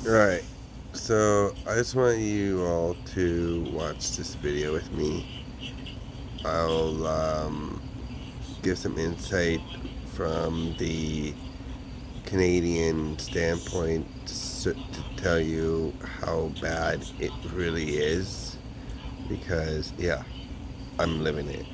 Alright, so I just want you all to watch this video with me. I'll give some insight from the Canadian standpoint to tell you how bad it really is. Because, yeah, I'm living it.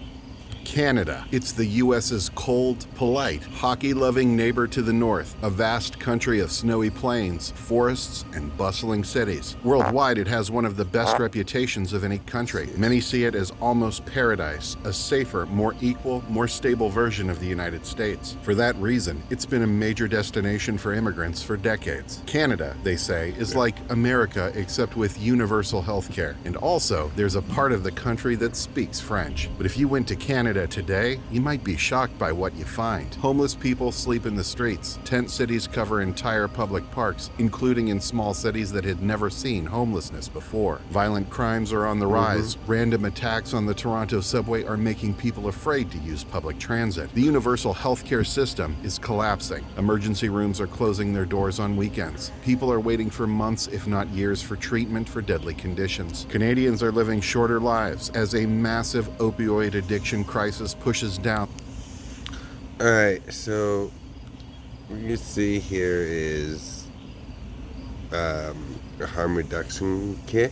Canada. It's the U.S.'s cold, polite, hockey-loving neighbor to the north, a vast country of snowy plains, forests, and bustling cities. Worldwide, it has one of the best reputations of any country. Many see it as almost paradise, a safer, more equal, more stable version of the United States. For that reason, it's been a major destination for immigrants for decades. Canada, they say, is like America except with universal health care. And also, there's a part of the country that speaks French. But if you went to Canada today, you might be shocked by what you find. Homeless people sleep in the streets. Tent cities cover entire public parks, including in small cities that had never seen homelessness before. Violent crimes are on the rise. Random attacks on the Toronto subway are making people afraid to use public transit. The universal healthcare system is collapsing. Emergency rooms are closing their doors on weekends. People are waiting for months, if not years, for treatment for deadly conditions. Canadians are living shorter lives as a massive opioid addiction crisis pushes down. Alright, so what you see here is a harm reduction kit.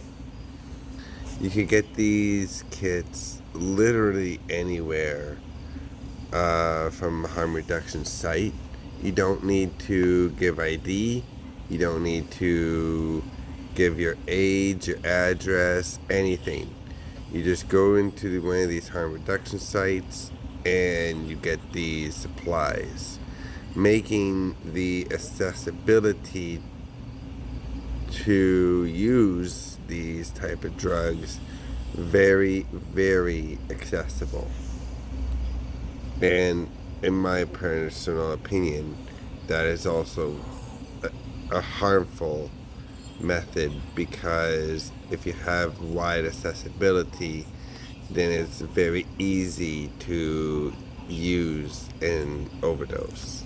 You can get these kits literally anywhere from a harm reduction site. You don't need to give ID. You don't need to give your age, your address, anything. You just go into one of these harm reduction sites and you get these supplies, making the accessibility to use these type of drugs very, very accessible. And in my personal opinion, that is also a harmful method, because if you have wide accessibility, then it's very easy to use and overdose.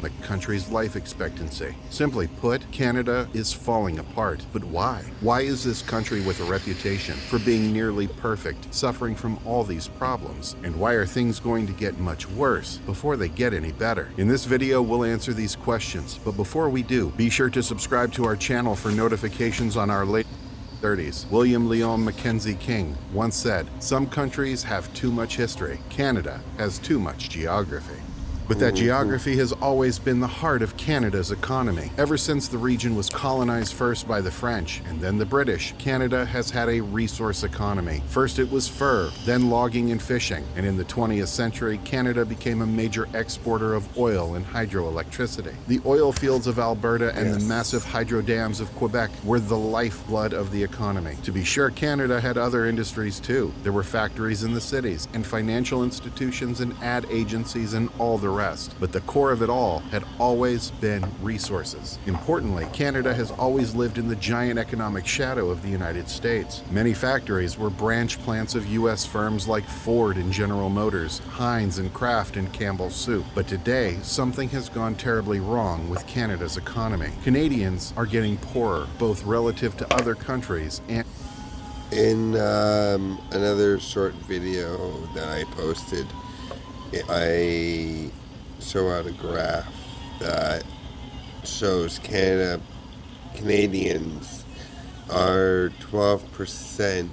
The country's life expectancy. Simply put, Canada is falling apart. But why? Why is this country with a reputation for being nearly perfect suffering from all these problems? And why are things going to get much worse before they get any better? In this video, we'll answer these questions. But before we do, be sure to subscribe to our channel for notifications on our latest 30s. William Leon Mackenzie King once said, "Some countries have too much history. Canada has too much geography." But that geography has always been the heart of Canada's economy. Ever since the region was colonized first by the French and then the British, Canada has had a resource economy. First it was fur, then logging and fishing, and in the 20th century, Canada became a major exporter of oil and hydroelectricity. The oil fields of Alberta and the massive hydro dams of Quebec were the lifeblood of the economy. To be sure, Canada had other industries too. There were factories in the cities, and financial institutions and ad agencies and all the rest. But the core of it all had always been resources. Importantly, Canada has always lived in the giant economic shadow of the United States. Many factories were branch plants of U.S. firms like Ford and General Motors, Heinz and Kraft and Campbell's Soup. But today, something has gone terribly wrong with Canada's economy. Canadians are getting poorer, both relative to other countries and... In another short video that I posted, I show out a graph that shows Canadians are 12%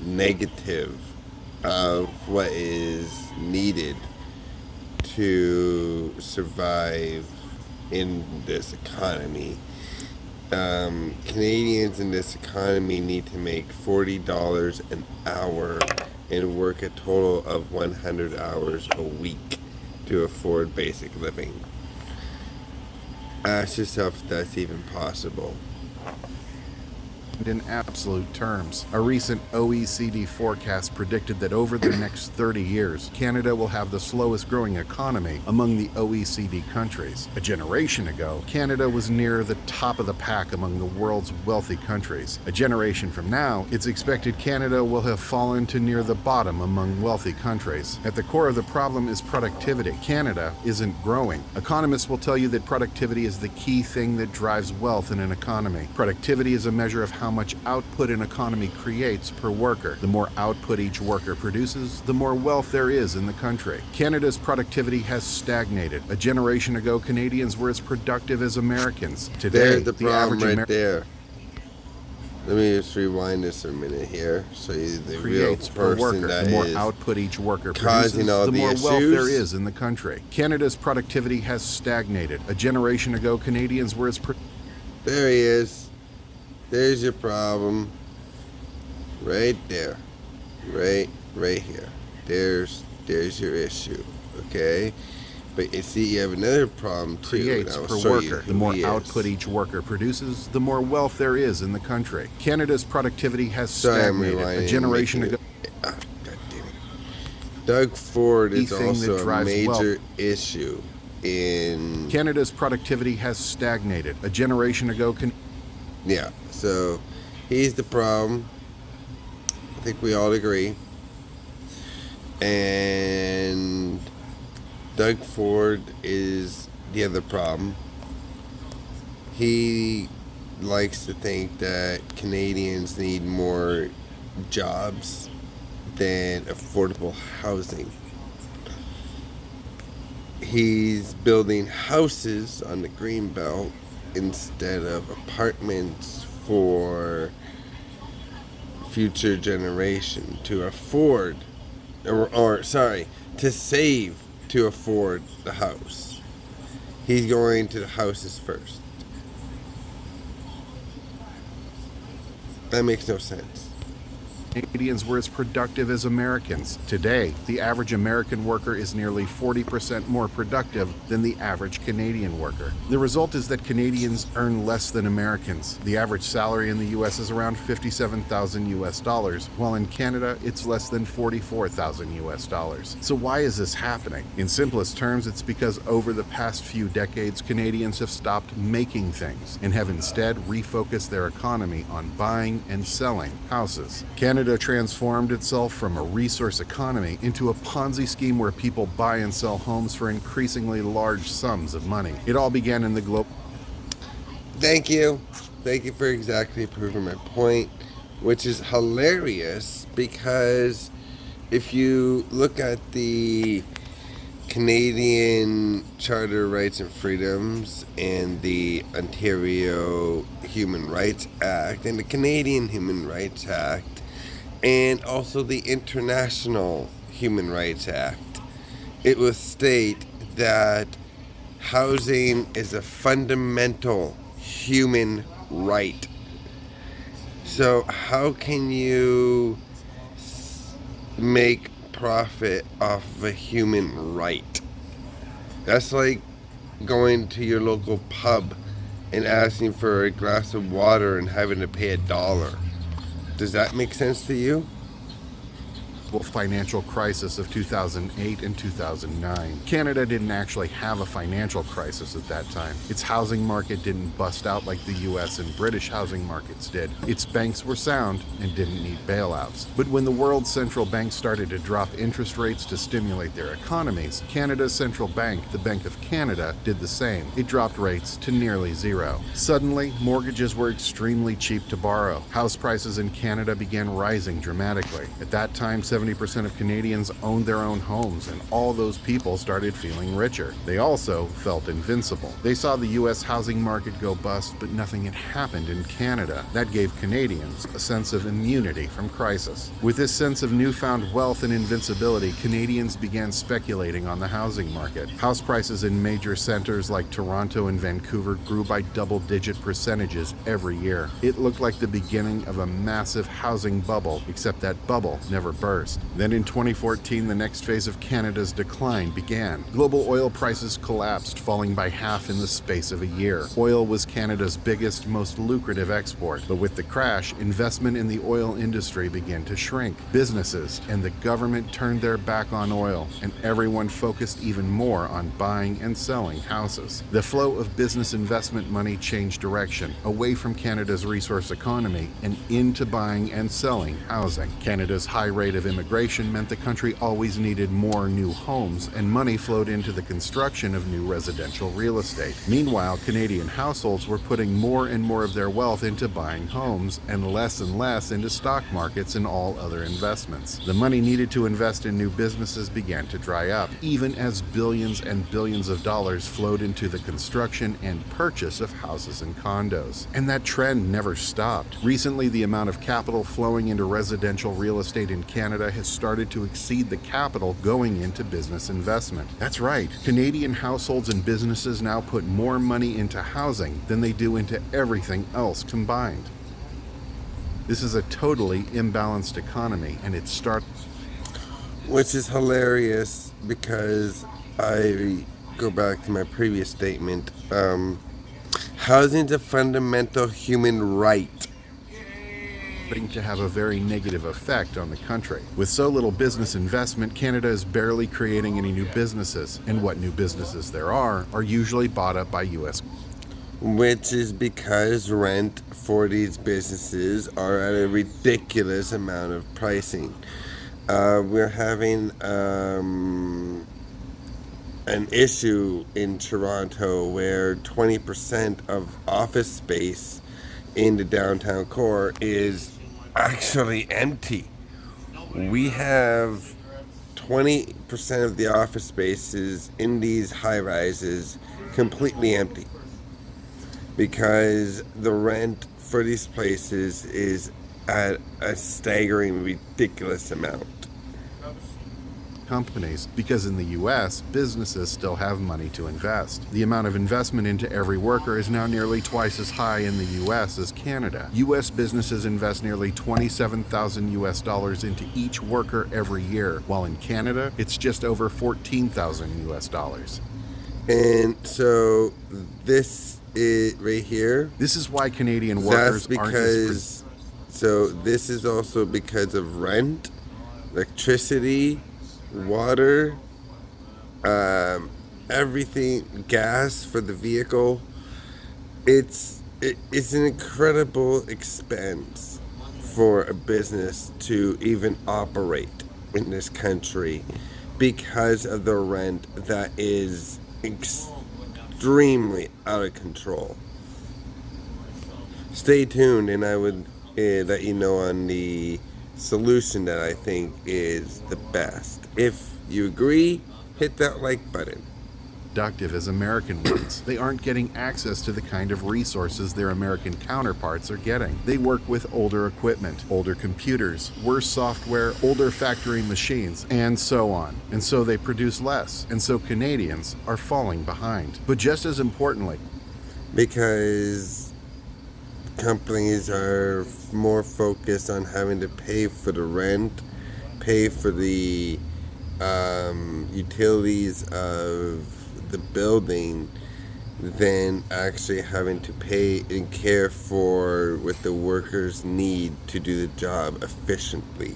negative of what is needed to survive in this economy. Canadians in this economy need to make $40 an hour and work a total of 100 hours a week to afford basic living. Ask yourself if that's even possible. in absolute terms. A recent OECD forecast predicted that over the next 30 years, Canada will have the slowest growing economy among the OECD countries. A generation ago, Canada was near the top of the pack among the world's wealthy countries. A generation from now, it's expected Canada will have fallen to near the bottom among wealthy countries. At the core of the problem is productivity. Canada isn't growing. Economists will tell you that productivity is the key thing that drives wealth in an economy. Productivity is a measure of how much output an economy creates per worker. The more output each worker produces, the more wealth there is in the country. Canada's productivity has stagnated. A generation ago, Canadians were as productive as Americans. Today, There's the problem right there. Let me just rewind this a minute here. So the real person that the more is output each worker causing produces, all the the more issues. wealth there is in the country. Canada's productivity has stagnated. A generation ago, Canadians were as There he is. There's your problem. Right there. Right here. There's your issue. Okay? But you see, you have another problem too. creates per worker. The more output each worker produces, the more wealth there is in the country. Canada's productivity has stagnated. A generation ago. God damn it. Doug Ford is also a major issue in Canada's productivity has stagnated. A generation ago. Yeah, so he's the problem. I think we all agree. And Doug Ford is the other problem. He likes to think that Canadians need more jobs than affordable housing. He's building houses on the Greenbelt instead of apartments for future generation to afford, to save to afford the house. He's going to the houses first. That makes no sense. Canadians were as productive as Americans. Today, the average American worker is nearly 40% more productive than the average Canadian worker. The result is that Canadians earn less than Americans. The average salary in the U.S. is around $57,000 US, while in Canada, it's less than $44,000 US. So why is this happening? In simplest terms, it's because over the past few decades, Canadians have stopped making things and have instead refocused their economy on buying and selling houses. Canada transformed itself from a resource economy into a Ponzi scheme where people buy and sell homes for increasingly large sums of money. It all began in the global... Thank you. Thank you for exactly proving my point, which is hilarious because if you look at the Canadian Charter of Rights and Freedoms and the Ontario Human Rights Act and the Canadian Human Rights Act and also the International Human Rights Act, it will state that housing is a fundamental human right. So how can you make profit off of a human right? That's like going to your local pub and asking for a glass of water and having to pay $1. Does that make sense to you? Financial crisis of 2008 and 2009. Canada didn't actually have a financial crisis at that time. Its housing market didn't bust out like the US and British housing markets did. Its banks were sound and didn't need bailouts. But when the world's central banks started to drop interest rates to stimulate their economies, Canada's central bank, the Bank of Canada, did the same. It dropped rates to nearly zero. Suddenly, mortgages were extremely cheap to borrow. House prices in Canada began rising dramatically. At that time, 70% of Canadians owned their own homes, and all those people started feeling richer. They also felt invincible. They saw the U.S. housing market go bust, but nothing had happened in Canada. That gave Canadians a sense of immunity from crisis. With this sense of newfound wealth and invincibility, Canadians began speculating on the housing market. House prices in major centers like Toronto and Vancouver grew by double-digit percentages every year. It looked like the beginning of a massive housing bubble, except that bubble never burst. fast. Then in 2014, the next phase of Canada's decline began. Global oil prices collapsed, falling by half in the space of a year. Oil was Canada's biggest, most lucrative export, but with the crash, investment in the oil industry began to shrink. Businesses and the government turned their back on oil, and everyone focused even more on buying and selling houses. The flow of business investment money changed direction, away from Canada's resource economy and into buying and selling housing. Canada's high rate of immigration meant the country always needed more new homes, and money flowed into the construction of new residential real estate. Meanwhile, Canadian households were putting more and more of their wealth into buying homes and less into stock markets and all other investments. The money needed to invest in new businesses began to dry up, even as billions and billions of dollars flowed into the construction and purchase of houses and condos. And that trend never stopped. Recently, the amount of capital flowing into residential real estate in Canada has started to exceed the capital going into business investment. That's right, Canadian households and businesses now put more money into housing than they do into everything else combined. This is a totally imbalanced economy, and it starts... Which is hilarious because I go back to my previous statement. Housing is a fundamental human right. To have a very negative effect on the country. With so little business investment, Canada is barely creating any new businesses, and what new businesses there are usually bought up by U.S. Which is because rent for these businesses are at a ridiculous amount of pricing. We're having an issue in Toronto where 20% of office space in the downtown core is actually empty. We have 20% of the office spaces in these high rises completely empty because the rent for these places is at a staggering, ridiculous amount. Companies, because in the U.S., businesses still have money to invest. The amount of investment into every worker is now nearly twice as high in the U.S. as Canada. U.S. businesses invest nearly $27,000 into each worker every year, while in Canada, it's just over $14,000. And so this is right here. This is why Canadian workers aren't as... So this is also because of rent, electricity, water, everything, gas for the vehicle. It's an incredible expense for a business to even operate in this country because of the rent that is extremely out of control. Stay tuned, and I would let you know on the solution that I think is the best. If you agree, hit that like button. Productive as American ones. They aren't getting access to the kind of resources their American counterparts are getting. They work with older equipment, older computers, worse software, older factory machines, and so on. And so they produce less. And so Canadians are falling behind. But just as importantly, because companies are more focused on having to pay for the rent, pay for the utilities of the building, than actually having to pay and care for what the workers need to do the job efficiently.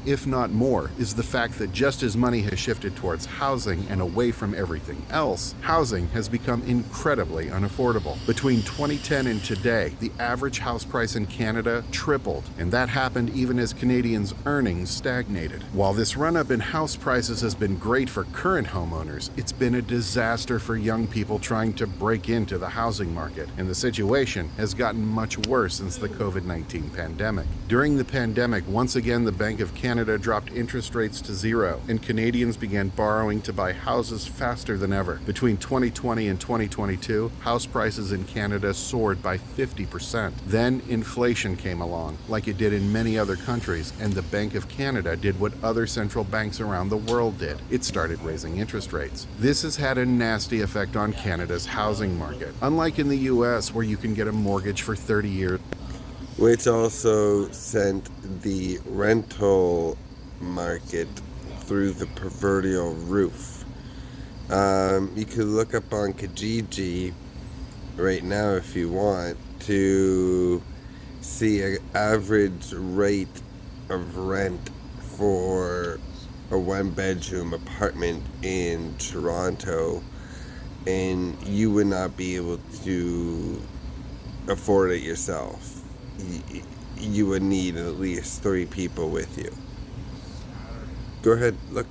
if not more, is the fact that just as money has shifted towards housing and away from everything else, housing has become incredibly unaffordable. Between 2010 and today, the average house price in Canada tripled, and that happened even as Canadians' earnings stagnated. While this run-up in house prices has been great for current homeowners, it's been a disaster for young people trying to break into the housing market, and the situation has gotten much worse since the COVID-19 pandemic. During the pandemic, once again, the Bank of Canada dropped interest rates to zero, and Canadians began borrowing to buy houses faster than ever. Between 2020 and 2022, house prices in Canada soared by 50%. Then inflation came along, like it did in many other countries, and the Bank of Canada did what other central banks around the world did. It started raising interest rates. This has had a nasty effect on Canada's housing market. Unlike in the US, where you can get a mortgage for 30 years, which also sent the rental market through the proverbial roof. You could look up on Kijiji right now if you want to see an average rate of rent for a one-bedroom apartment in Toronto, and you would not be able to afford it yourself. You would need at least 3 people with you. Go ahead, look.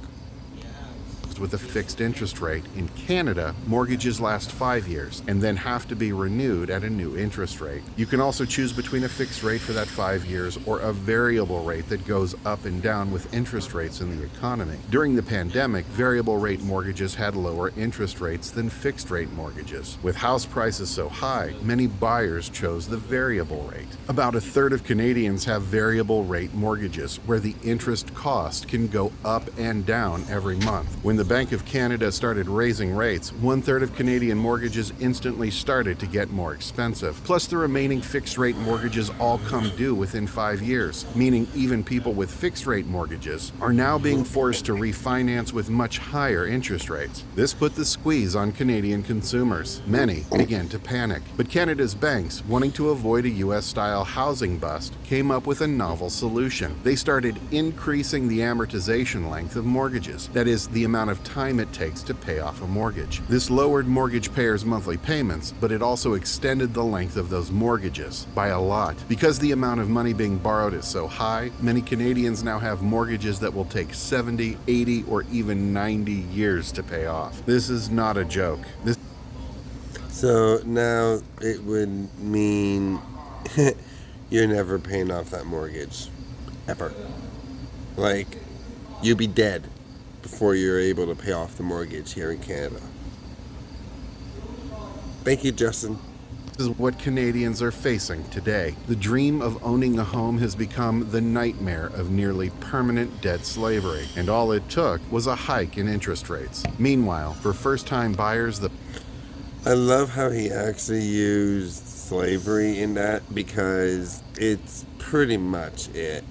With a fixed interest rate. In Canada, mortgages last 5 years and then have to be renewed at a new interest rate. You can also choose between a fixed rate for that 5 years or a variable rate that goes up and down with interest rates in the economy. During the pandemic, variable rate mortgages had lower interest rates than fixed rate mortgages. With house prices so high, many buyers chose the variable rate. About a third of Canadians have variable rate mortgages, where the interest cost can go up and down every month. When the Bank of Canada started raising rates, 1/3 of Canadian mortgages instantly started to get more expensive. Plus, the remaining fixed-rate mortgages all come due within 5 years, meaning even people with fixed-rate mortgages are now being forced to refinance with much higher interest rates. This put the squeeze on Canadian consumers. Many began to panic. But Canada's banks, wanting to avoid a US-style housing bust, came up with a novel solution. They started increasing the amortization length of mortgages, that is, the amount of time it takes to pay off a mortgage. This lowered mortgage payers' monthly payments, but it also extended the length of those mortgages by a lot. Because the amount of money being borrowed is so high, many Canadians now have mortgages that will take 70, 80, or even 90 years to pay off. This is not a joke. So now it would mean you're never paying off that mortgage. Ever. Like, you'll be dead before you're able to pay off the mortgage here in Canada. Thank you, Justin. This is what Canadians are facing today. The dream of owning a home has become the nightmare of nearly permanent debt slavery, and all it took was a hike in interest rates. Meanwhile, for first-time buyers, I love how he actually used slavery in that, because it's pretty much it.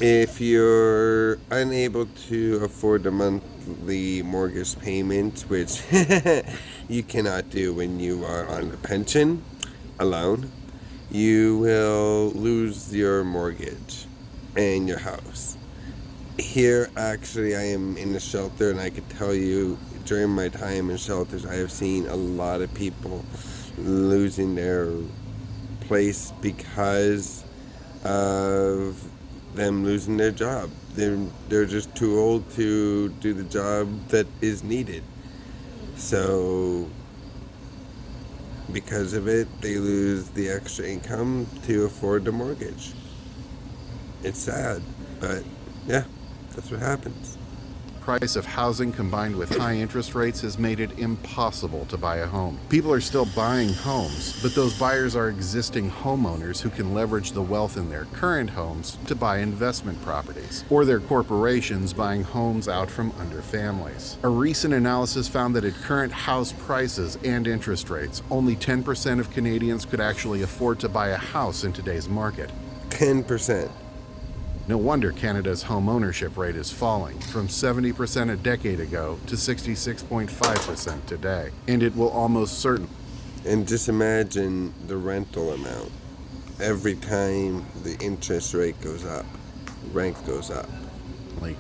If you're unable to afford the monthly mortgage payment, which you cannot do when you are on a pension alone, you will lose your mortgage and your house. Here, actually, I am in a shelter, and I can tell you, during my time in shelters, I have seen a lot of people losing their place because of them losing their job. They're just too old to do the job that is needed. So because of it, they lose the extra income to afford the mortgage. It's sad, but yeah, that's what happens. price of housing combined with high interest rates has made it impossible to buy a home. People are still buying homes, but those buyers are existing homeowners who can leverage the wealth in their current homes to buy investment properties, or their corporations buying homes out from under families. A recent analysis found that at current house prices and interest rates, only 10% of Canadians could actually afford to buy a house in today's market. 10%. No wonder Canada's home ownership rate is falling from 70% a decade ago to 66.5% today, and it will almost certainly. And just imagine the rental amount. Every time the interest rate goes up, rent goes up.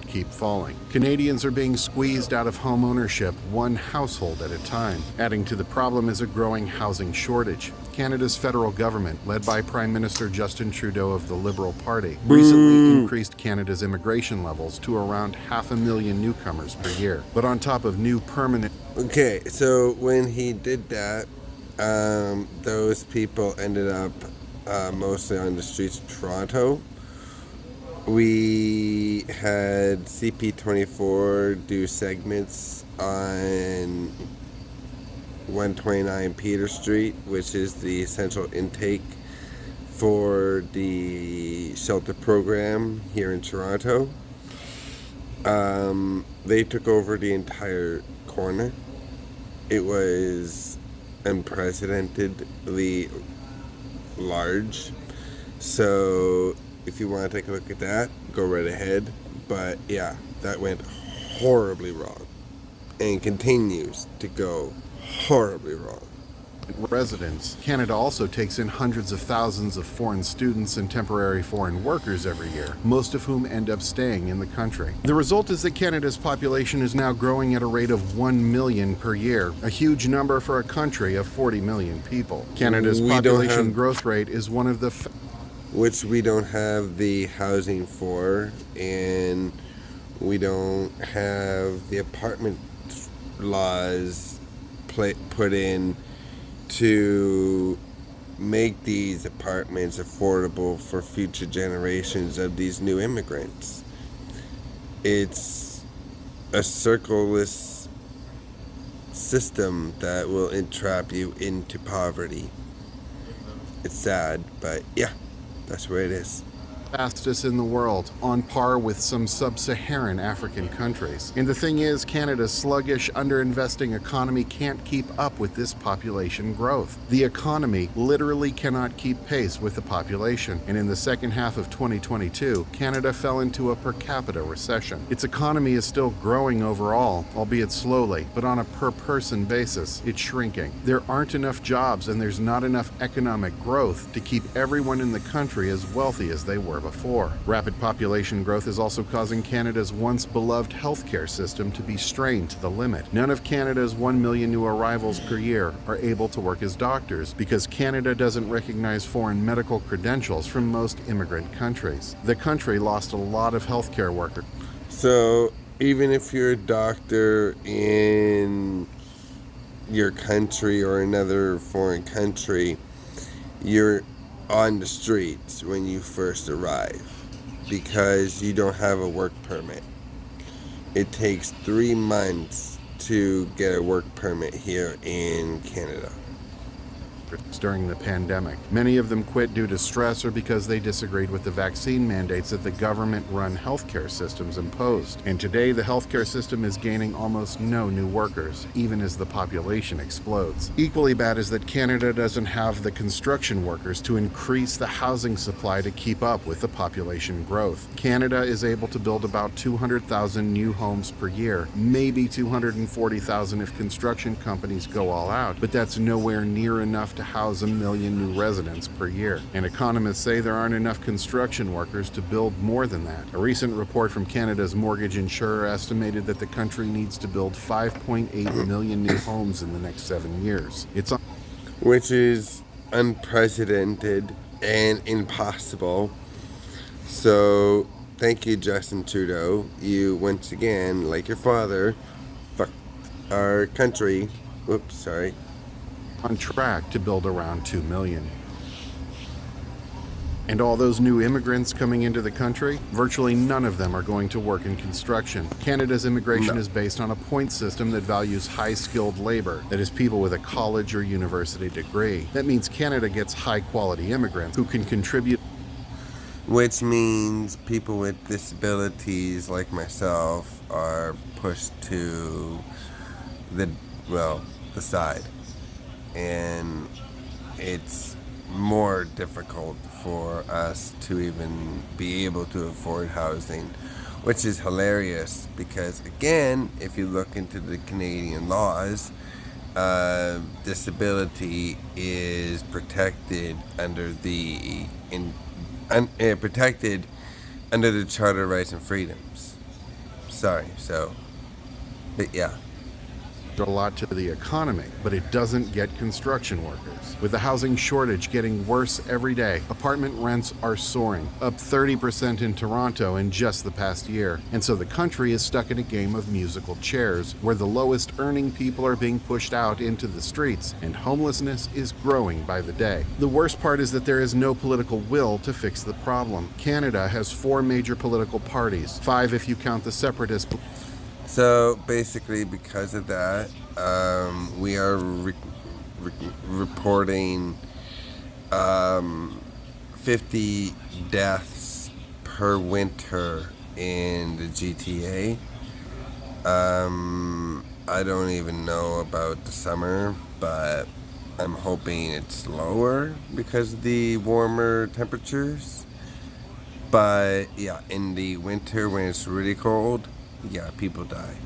Keep falling. Canadians are being squeezed out of home ownership one household at a time. Adding to the problem is a growing housing shortage. Canada's federal government, led by Prime Minister Justin Trudeau of the Liberal Party, recently increased Canada's immigration levels to around 500,000 newcomers per year. But on top of new permanent... Okay, so when he did that, those people ended up mostly on the streets of Toronto. We had CP24 do segments on 129 Peter Street, which is the central intake for the shelter program here in Toronto. They took over the entire corner. It was unprecedentedly large. So if you want to take a look at that, go right ahead. But yeah, that went horribly wrong and continues to go horribly wrong. Residents. Canada also takes in hundreds of thousands of foreign students and temporary foreign workers every year, most of whom end up staying in the country. The result is that Canada's population is now growing at a rate of 1 million per year, a huge number for a country of 40 million people. Canada's population growth rate is one of the which we don't have the housing for, and we don't have the apartment laws put in to make these apartments affordable for future generations of these new immigrants. It's a circleless system that will entrap you into poverty. It's sad, but yeah, that's where it is. Fastest in the world, on par with some sub-Saharan African countries. And the thing is, Canada's sluggish, underinvesting economy can't keep up with this population growth. The economy literally cannot keep pace with the population, and in the second half of 2022, Canada fell into a per capita recession. Its economy is still growing overall, albeit slowly, but on a per-person basis, it's shrinking. There aren't enough jobs and there's not enough economic growth to keep everyone in the country as wealthy as they were before. Rapid population growth is also causing Canada's once beloved healthcare system to be strained to the limit. None of Canada's 1 million new arrivals per year are able to work as doctors because Canada doesn't recognize foreign medical credentials from most immigrant countries. The country lost a lot of healthcare workers. So even if you're a doctor in your country or another foreign country, you're on the streets when you first arrive because you don't have a work permit. It takes 3 months to get a work permit here in Canada. During the pandemic. Many of them quit due to stress or because they disagreed with the vaccine mandates that the government-run healthcare systems imposed. And today, the healthcare system is gaining almost no new workers, even as the population explodes. Equally bad is that Canada doesn't have the construction workers to increase the housing supply to keep up with the population growth. Canada is able to build about 200,000 new homes per year, maybe 240,000 if construction companies go all out, but that's nowhere near enough to house 1 million new residents per year. And economists say there aren't enough construction workers to build more than that. A recent report from Canada's mortgage insurer estimated that the country needs to build 5.8 million new homes in the next 7 years. Which is unprecedented and impossible. So thank you, Justin Trudeau. You once again, like your father, fucked our country. Whoops, sorry. On track to build around 2 million. And all those new immigrants coming into the country, virtually none of them are going to work in construction. Canada's immigration is based on a point system that values high-skilled labor, that is, people with a college or university degree. That means Canada gets high-quality immigrants who can contribute. Which means people with disabilities like myself are pushed to the side. And it's more difficult for us to even be able to afford housing, which is hilarious because, again, if you look into the Canadian laws, disability is protected under the protected under the Charter of Rights and Freedoms. But yeah. A lot to the economy, but it doesn't get construction workers. With the housing shortage getting worse every day, apartment rents are soaring, up 30% in Toronto in just the past year. And so the country is stuck in a game of musical chairs, where the lowest earning people are being pushed out into the streets, and homelessness is growing by the day. The worst part is that there is no political will to fix the problem. Canada has 4 major political parties, 5 if you count the separatist. So basically, because of that, we are reporting 50 deaths per winter in the GTA. I don't even know about the summer, but I'm hoping it's lower because of the warmer temperatures. But yeah, in the winter when it's really cold, yeah, people die.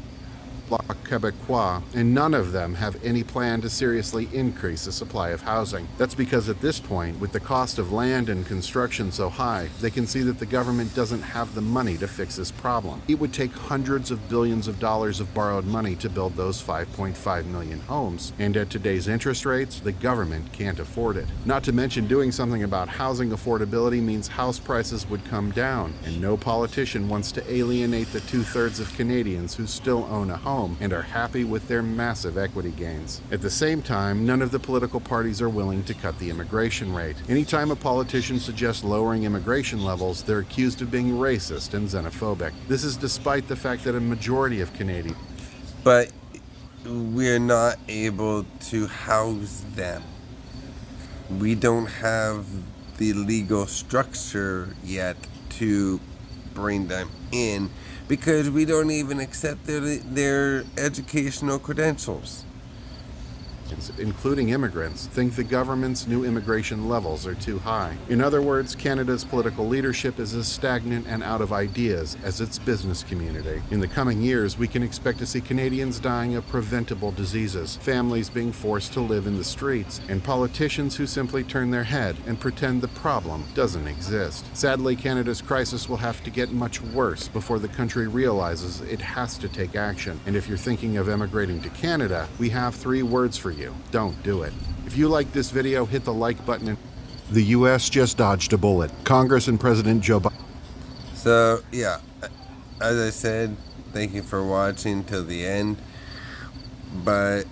Quebecois, and none of them have any plan to seriously increase the supply of housing. That's because at this point, with the cost of land and construction so high, they can see that the government doesn't have the money to fix this problem. It would take hundreds of billions of dollars of borrowed money to build those 5.5 million homes, and at today's interest rates, the government can't afford it. Not to mention, doing something about housing affordability means house prices would come down, and no politician wants to alienate the 2/3 of Canadians who still own a home and are happy with their massive equity gains. At the same time, none of the political parties are willing to cut the immigration rate. Anytime a politician suggests lowering immigration levels, they're accused of being racist and xenophobic. This is despite the fact that a majority of Canadians. But we're not able to house them. We don't have the legal structure yet to bring them in because we don't even accept their educational credentials. Including immigrants, think the government's new immigration levels are too high. In other words, Canada's political leadership is as stagnant and out of ideas as its business community. In the coming years, we can expect to see Canadians dying of preventable diseases, families being forced to live in the streets, and politicians who simply turn their head and pretend the problem doesn't exist. Sadly, Canada's crisis will have to get much worse before the country realizes it has to take action. And if you're thinking of emigrating to Canada, we have 3 words for you. Don't do it. If you like this video, hit the like button. The U.S. just dodged a bullet. Congress and President Joe Biden. So, yeah, as I said, thank you for watching till the end. But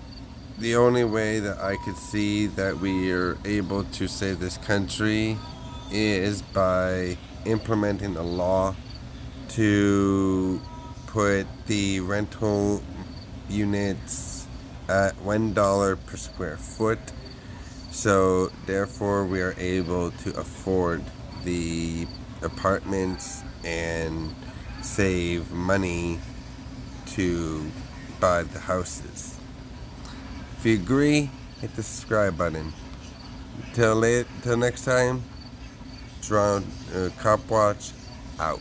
the only way that I could see that we are able to save this country is by implementing a law to put the rental units at $1 per square foot, so therefore we are able to afford the apartments and save money to buy the houses. If you agree, hit the subscribe button. Till next time, Cop Watch out.